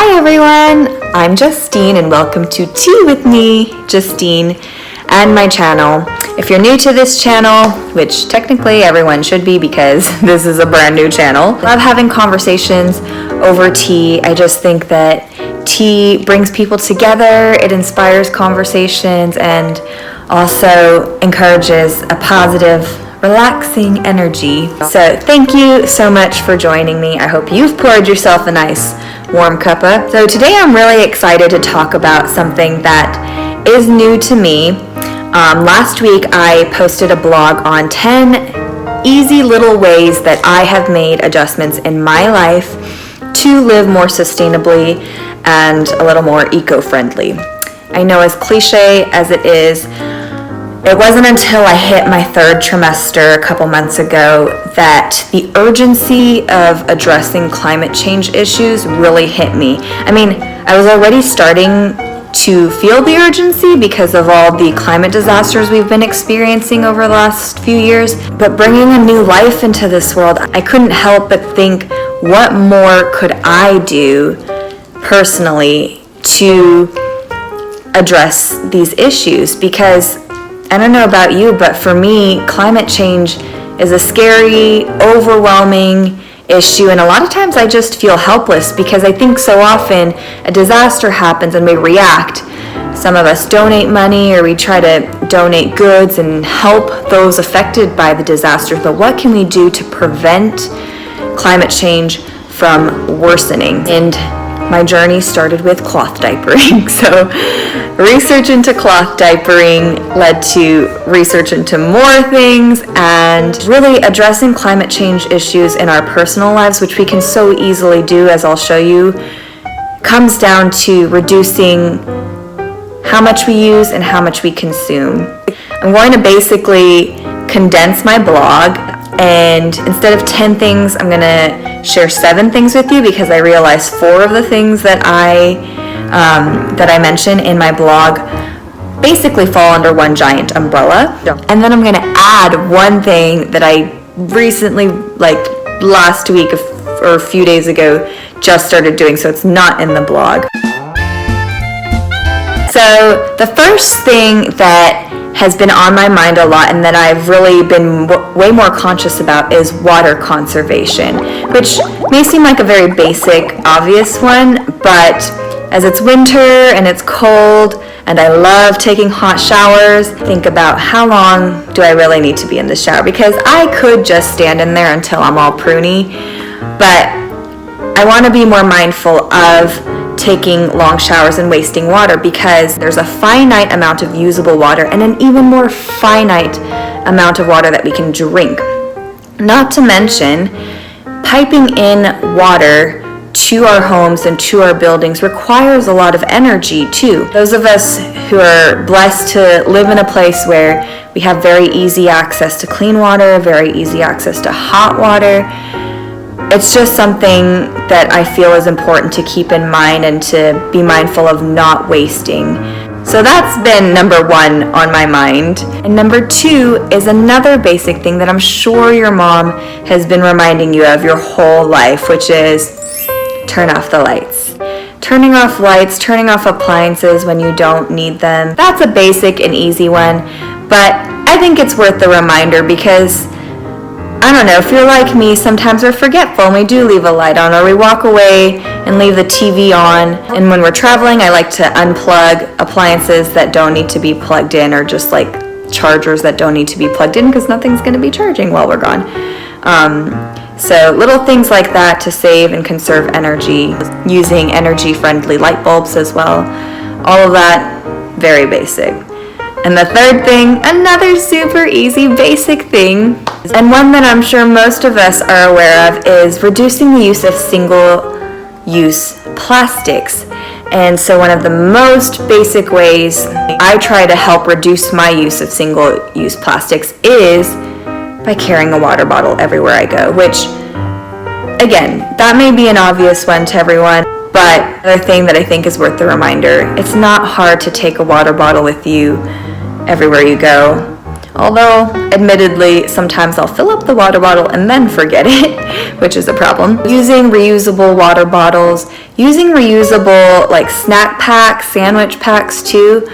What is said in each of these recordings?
Hi everyone, I'm Justine and welcome to Tea with me, Justine, and my channel. If you're new to this channel, which technically everyone should be because this is a brand new channel, I love having conversations over tea. I just think that tea brings people together, it inspires conversations, and also encourages a positive, relaxing energy. So thank you so much for joining me. I hope you've poured yourself a nice warm cuppa. So today I'm really excited to talk about something that is new to me. Last week I posted a blog on 10 easy little ways that I have made adjustments in my life to live more sustainably and a little more eco-friendly. I know, as cliche as it is, it wasn't until I hit my third trimester a couple months ago that the urgency of addressing climate change issues really hit me. I mean, I was already starting to feel the urgency because of all the climate disasters we've been experiencing over the last few years, but bringing a new life into this world, I couldn't help but think, what more could I do personally to address these issues? Because I don't know about you, but for me, climate change is a scary, overwhelming issue, and a lot of times I just feel helpless because I think so often a disaster happens and we react. Some of us donate money or we try to donate goods and help those affected by the disasters, but what can we do to prevent climate change from worsening? And my journey started with cloth diapering. So research into cloth diapering led to research into more things, and really addressing climate change issues in our personal lives, which we can so easily do, as I'll show you, comes down to reducing how much we use and how much we consume. I'm going to basically condense my blog, and instead of 10 things, I'm going to share 7 things with you because I realized 4 of the things that I mention in my blog basically fall under one giant umbrella. And then I'm going to add one thing that I recently, like last week or a few days ago, just started doing, so it's not in the blog. So the first thing that has been on my mind a lot and that I've really been way more conscious about is water conservation, which may seem like a very basic, obvious one, but as it's winter and it's cold and I love taking hot showers, think about how long do I really need to be in the shower, because I could just stand in there until I'm all pruny, but I want to be more mindful of taking long showers and wasting water, because there's a finite amount of usable water and an even more finite amount of water that we can drink. Not to mention, piping in water to our homes and to our buildings requires a lot of energy too. Those of us who are blessed to live in a place where we have very easy access to clean water, very easy access to hot water, it's just something that I feel is important to keep in mind and to be mindful of not wasting. So that's been number 1 on my mind. And number 2 is another basic thing that I'm sure your mom has been reminding you of your whole life, which is turn off the lights. Turning off lights, turning off appliances when you don't need them. That's a basic and easy one, but I think it's worth the reminder because I don't know, if you're like me, sometimes we're forgetful and we do leave a light on, or we walk away and leave the TV on. And when we're traveling, I like to unplug appliances that don't need to be plugged in, or just like chargers that don't need to be plugged in, because nothing's going to be charging while we're gone. So little things like that to save and conserve energy, using energy-friendly light bulbs as well. All of that, very basic. And the third thing, another super easy, basic thing, and one that I'm sure most of us are aware of, is reducing the use of single-use plastics. And so one of the most basic ways I try to help reduce my use of single-use plastics is by carrying a water bottle everywhere I go, which, again, that may be an obvious one to everyone, but another thing that I think is worth the reminder, it's not hard to take a water bottle with you everywhere you go. Although, admittedly, sometimes I'll fill up the water bottle and then forget it, which is a problem. Using reusable water bottles, using reusable like snack packs, sandwich packs too.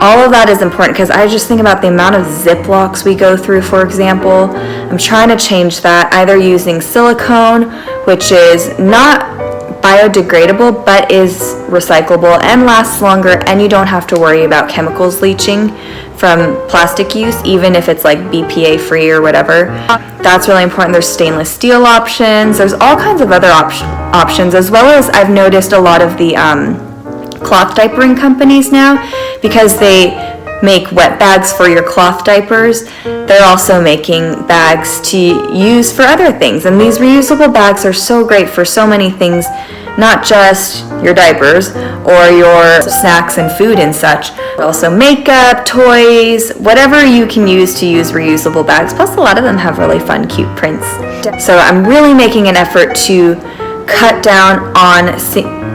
All of that is important because I just think about the amount of Ziplocs we go through, for example. I'm trying to change that, either using silicone, which is not biodegradable but is recyclable and lasts longer, and you don't have to worry about chemicals leaching from plastic use, even if it's like BPA free or whatever. That's really important. There's stainless steel options. There's all kinds of other options, as well as I've noticed a lot of the cloth diapering companies now, because they make wet bags for your cloth diapers. They're also making bags to use for other things, and these reusable bags are so great for so many things, not just your diapers or your snacks and food and such, but also makeup, toys, whatever you can use to use reusable bags. Plus a lot of them have really fun, cute prints. So I'm really making an effort to cut down on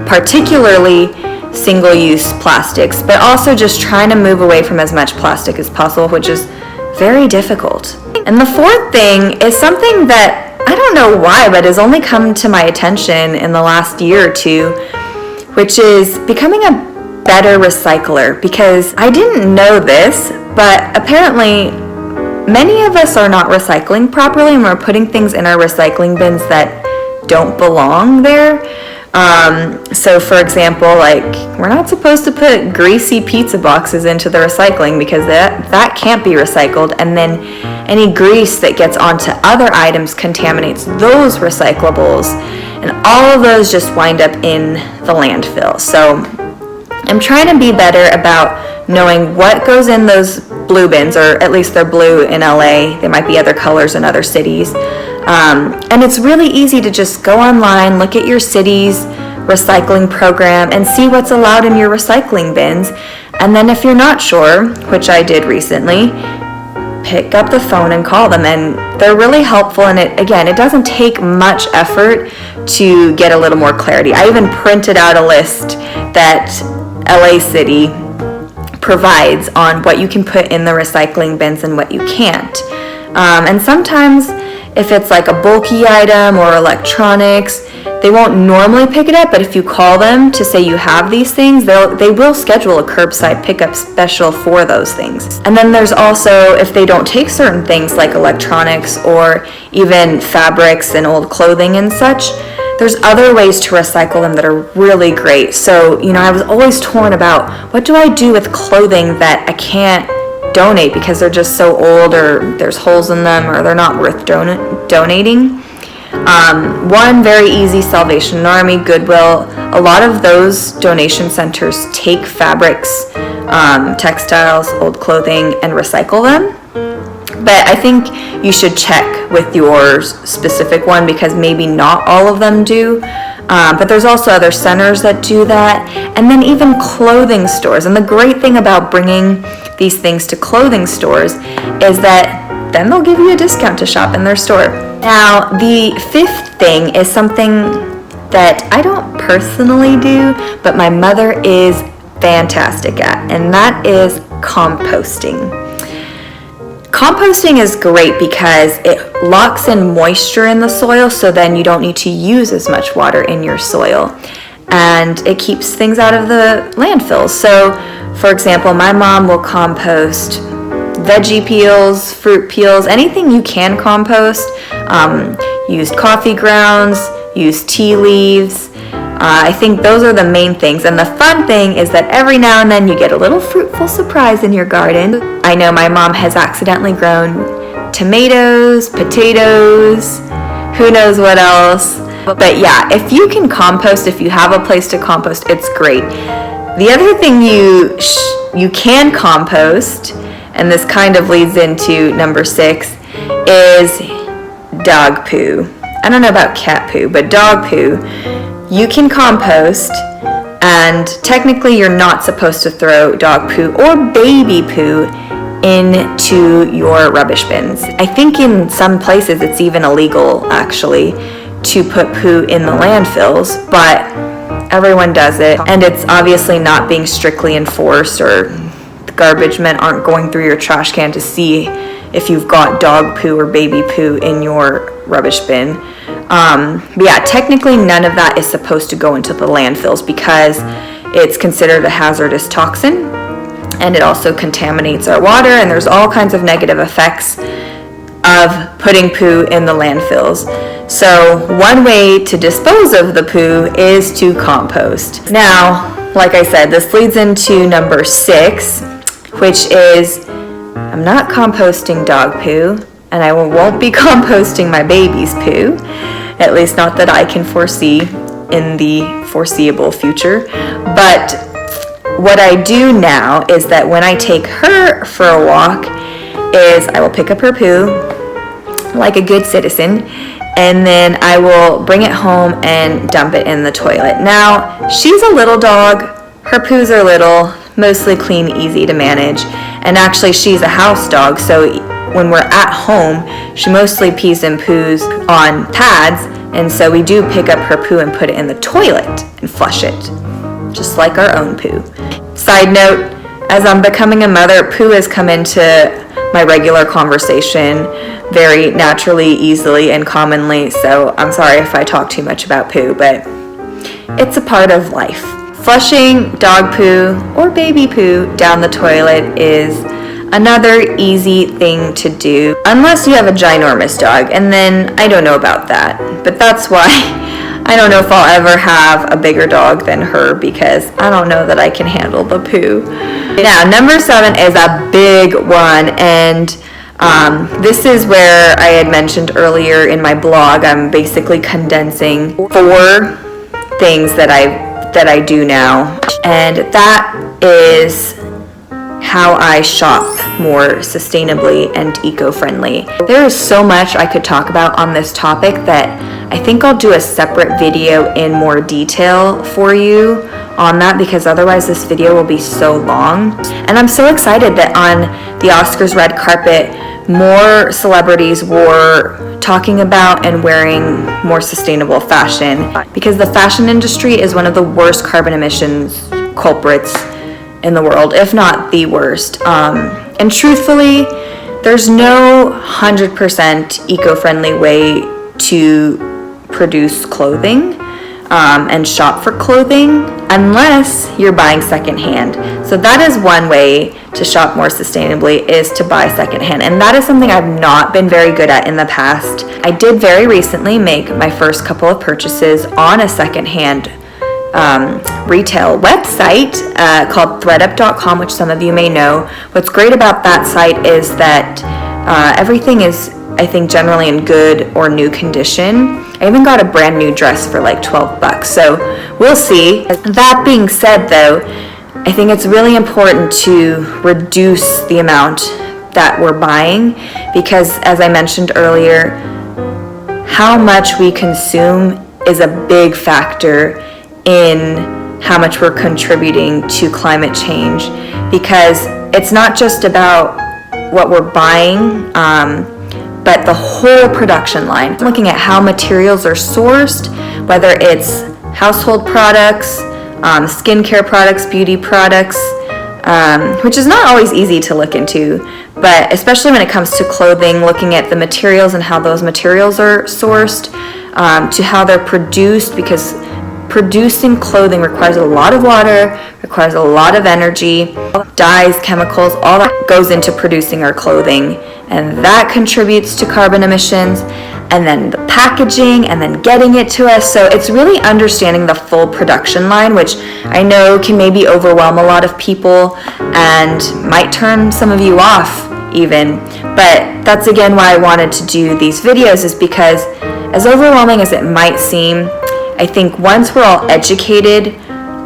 particularly single-use plastics, but also just trying to move away from as much plastic as possible, which is very difficult. And the fourth thing is something that I don't know why, but has only come to my attention in the last year or two, which is becoming a better recycler. Because I didn't know this, but apparently many of us are not recycling properly, and we're putting things in our recycling bins that don't belong there. So for example, like, we're not supposed to put greasy pizza boxes into the recycling because that can't be recycled, and then any grease that gets onto other items contaminates those recyclables, and all of those just wind up in the landfill. So I'm trying to be better about knowing what goes in those blue bins, or at least they're blue in LA. They might be other colors in other cities. And it's really easy to just go online, look at your city's recycling program, and see what's allowed in your recycling bins. And then if you're not sure, which I did recently, pick up the phone and call them, and they're really helpful. And it doesn't take much effort to get a little more clarity. I even printed out a list that LA City provides on what you can put in the recycling bins and what you can't. And sometimes if it's like a bulky item or electronics, they won't normally pick it up, but if you call them to say you have these things, they will schedule a curbside pickup special for those things. And then there's also, if they don't take certain things like electronics or even fabrics and old clothing and such, there's other ways to recycle them that are really great. So, I was always torn about, what do I do with clothing that I can't donate because they're just so old, or there's holes in them, or they're not worth donating. One very easy, Salvation Army, Goodwill, a lot of those donation centers take fabrics, textiles, old clothing, and recycle them. But I think you should check with your specific one, because maybe not all of them do. But there's also other centers that do that, and then even clothing stores. And the great thing about bringing these things to clothing stores is that then they'll give you a discount to shop in their store. Now, the fifth thing is something that I don't personally do, but my mother is fantastic at, and that is composting. Composting is great because it locks in moisture in the soil, so then you don't need to use as much water in your soil, and it keeps things out of the landfills. So, for example, my mom will compost veggie peels, fruit peels, anything you can compost. Used coffee grounds, used tea leaves. I think those are the main things. And the fun thing is that every now and then you get a little fruitful surprise in your garden. I know my mom has accidentally grown tomatoes, potatoes, who knows what else. But yeah, if you can compost, if you have a place to compost, it's great. The other thing you can compost, and this kind of leads into number 6, is dog poo. I don't know about cat poo, but dog poo. You can compost, and technically you're not supposed to throw dog poo or baby poo into your rubbish bins. I think in some places it's even illegal, actually, to put poo in the landfills, but everyone does it, and it's obviously not being strictly enforced, or garbage men aren't going through your trash can to see if you've got dog poo or baby poo in your rubbish bin. But yeah, technically none of that is supposed to go into the landfills because it's considered a hazardous toxin, and it also contaminates our water, and there's all kinds of negative effects of putting poo in the landfills. So one way to dispose of the poo is to compost. Now, like I said, this leads into number 6, which is I'm not composting dog poo, and I won't be composting my baby's poo, at least not that I can foresee in the foreseeable future. But what I do now is that when I take her for a walk is I will pick up her poo like a good citizen, and then I will bring it home and dump it in the toilet. Now, she's a little dog, her poos are little, mostly clean, easy to manage, and actually she's a house dog, so when we're at home, she mostly pees and poos on pads, and so we do pick up her poo and put it in the toilet and flush it, just like our own poo. Side note, as I'm becoming a mother, poo has come into my regular conversation very naturally, easily, and commonly, so I'm sorry if I talk too much about poo, but it's a part of life. Flushing dog poo or baby poo down the toilet is another easy thing to do, unless you have a ginormous dog, and then I don't know about that, but that's why I don't know if I'll ever have a bigger dog than her, because I don't know that I can handle the poo. Now, number 7 is a big one, and this is where I had mentioned earlier in my blog, I'm basically condensing 4 things that I do now, and that is how I shop more sustainably and eco-friendly. There is so much I could talk about on this topic that I think I'll do a separate video in more detail for you on that, because otherwise this video will be so long. And I'm so excited that on the Oscars red carpet, more celebrities were talking about and wearing more sustainable fashion, because the fashion industry is one of the worst carbon emissions culprits in the world, if not the worst. And truthfully, there's no 100% eco-friendly way to produce clothing and shop for clothing unless you're buying secondhand. So that is one way to shop more sustainably, is to buy secondhand, and that is something I've not been very good at in the past. I did very recently make my first couple of purchases on a secondhand retail website called threadup.com, which some of you may know. What's great about that site is that everything is, I think, generally in good or new condition. I even got a brand new dress for like $12, so we'll see. That being said though, I think it's really important to reduce the amount that we're buying, because as I mentioned earlier, how much we consume is a big factor in how much we're contributing to climate change, because it's not just about what we're buying, but the whole production line. Looking at how materials are sourced, whether it's household products, skincare products, beauty products, which is not always easy to look into, but especially when it comes to clothing, looking at the materials and how those materials are sourced, to how they're produced, because producing clothing requires a lot of water, requires a lot of energy, dyes, chemicals, all that goes into producing our clothing, and that contributes to carbon emissions, and then the packaging, and then getting it to us. So it's really understanding the full production line, which I know can maybe overwhelm a lot of people and might turn some of you off even, but that's again why I wanted to do these videos, is because as overwhelming as it might seem, I think once we're all educated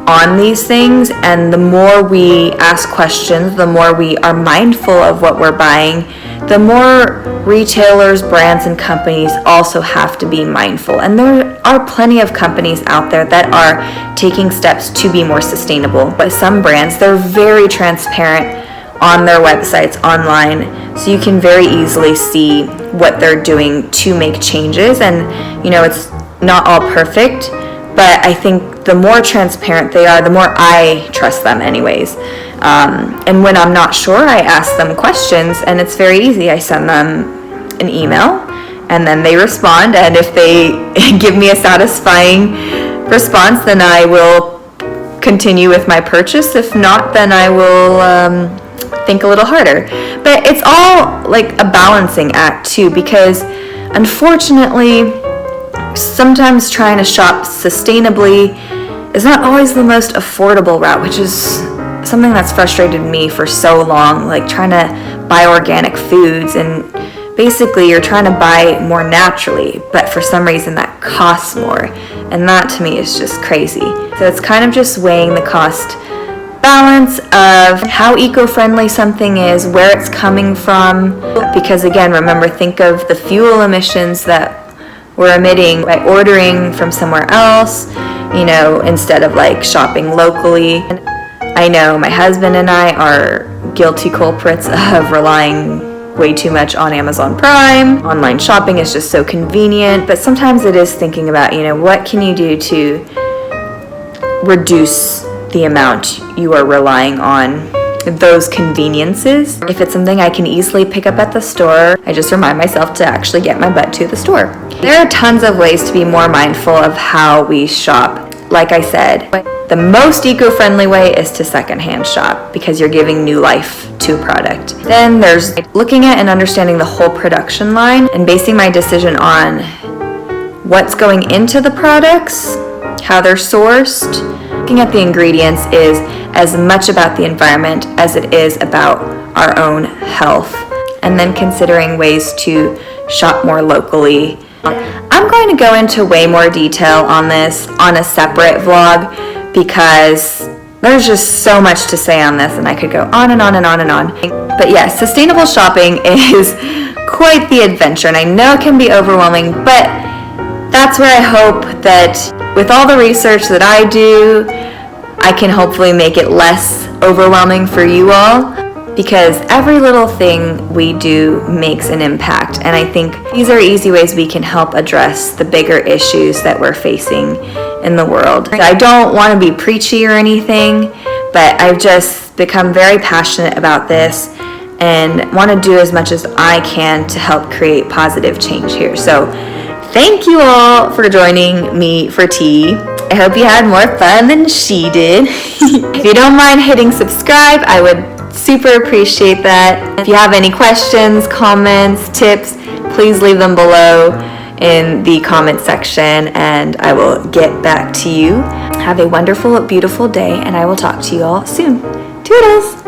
on these things, and the more we ask questions, the more we are mindful of what we're buying, the more retailers, brands, and companies also have to be mindful. And there are plenty of companies out there that are taking steps to be more sustainable. But some brands, they're very transparent on their websites online, so you can very easily see what they're doing to make changes. And you know, it's not all perfect, but I think the more transparent they are, the more I trust them anyways. And when I'm not sure, I ask them questions, and it's very easy. I send them an email, and then they respond, and if they give me a satisfying response, then I will continue with my purchase. If not, then I will think a little harder. But it's all like a balancing act too, because unfortunately sometimes trying to shop sustainably is not always the most affordable route, which is something that's frustrated me for so long, like trying to buy organic foods, and basically you're trying to buy more naturally, but for some reason that costs more, and that to me is just crazy. So it's kind of just weighing the cost balance of how eco-friendly something is, where it's coming from, because again, remember, think of the fuel emissions that we're emitting by ordering from somewhere else, instead of like shopping locally. I know my husband and I are guilty culprits of relying way too much on Amazon Prime. Online shopping is just so convenient, but sometimes it is thinking about, what can you do to reduce the amount you are relying on those conveniences. If it's something I can easily pick up at the store, I just remind myself to actually get my butt to the store. There are tons of ways to be more mindful of how we shop. Like I said, the most eco-friendly way is to secondhand shop, because you're giving new life to a product. Then there's looking at and understanding the whole production line and basing my decision on what's going into the products, how they're sourced. Looking at the ingredients is as much about the environment as it is about our own health. And then considering ways to shop more locally. I'm going to go into way more detail on this on a separate vlog, because there's just so much to say on this, and I could go on and on and on and on. But yes, sustainable shopping is quite the adventure, and I know it can be overwhelming, but that's where I hope that with all the research that I do, I can hopefully make it less overwhelming for you all, because every little thing we do makes an impact. And I think these are easy ways we can help address the bigger issues that we're facing in the world. I don't want to be preachy or anything, but I've just become very passionate about this and want to do as much as I can to help create positive change here. So thank you all for joining me for tea. I hope you had more fun than she did. If you don't mind hitting subscribe, I would super appreciate that. If you have any questions, comments, tips, please leave them below in the comment section, and I will get back to you. Have a wonderful, beautiful day, and I will talk to you all soon. Toodles!